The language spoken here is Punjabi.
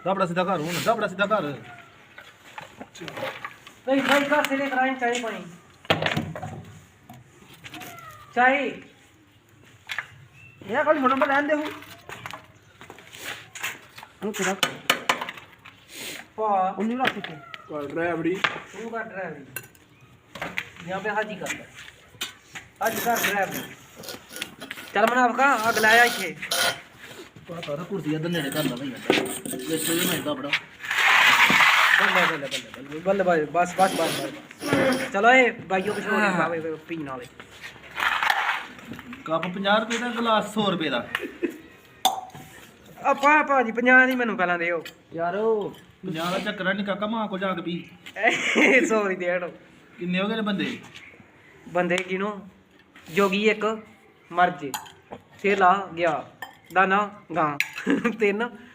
ਦਬੜਾ ਸਿੱਧਾ ਘਰ ਹੁਣ ਦਬੜਾ ਸਿੱਧਾ ਘਰ नहीं भाई का से लेकर आए चाय पानी चाय ਇਹ ਕੱਲ ਮੋਟਰ ਲੈਣ ਦੇ ਹੂੰ ਉਹ ਤੇਰਾ पा ਉਨੀ ਰੱਖ ਕੇ ਕਰ ਡਰਾਈਵਰੀ तू का ड्राइवर यहाँ पे हाजी कर हाजी कर ड्राइवर चल मना का अगला आया इथे ਪਾ ਕਰ ਕੁਰਸੀ ਇਧਰ ਨੇੜੇ ਕਰ ਲਾ ਭਈਆ ਜਿੱਥੇ ਵੀ ਮੈਂ ਦਬੜਾ बल्ले बल्ले बस बस बस बस चलो ए भाइयों को छोड़ खावे पीने वाले ਕੱਪ 50 ਰੁਪਏ ਦਾ ਗਲਾਸ 100 ਰੁਪਏ ਦਾ ਆਪਾ ਭਾਜੀ 50 ਦੀ ਮੈਨੂੰ ਪਹਿਲਾਂ ਦਿਓ ਯਾਰ ਉਹ 50 ਦਾ ਚੱਕਰ ਨਹੀਂ ਕਾਕਾ ਮਾਂ ਕੋ ਜਾ ਕੇ ਪੀ ਸੌਰੀ ਦੇ ਹਟੋ ਕਿੰਨੇ ਹੋ ਗਏ ਨੇ ਬੰਦੇ ਬੰਦੇ ਕਿਨੂੰ ਜੋਗੀ ਇੱਕ ਮਰ ਜੇ ਛੇ ਲਾ ਗਿਆ ਦਾਨਾ ਗਾਂ ਤਿੰਨ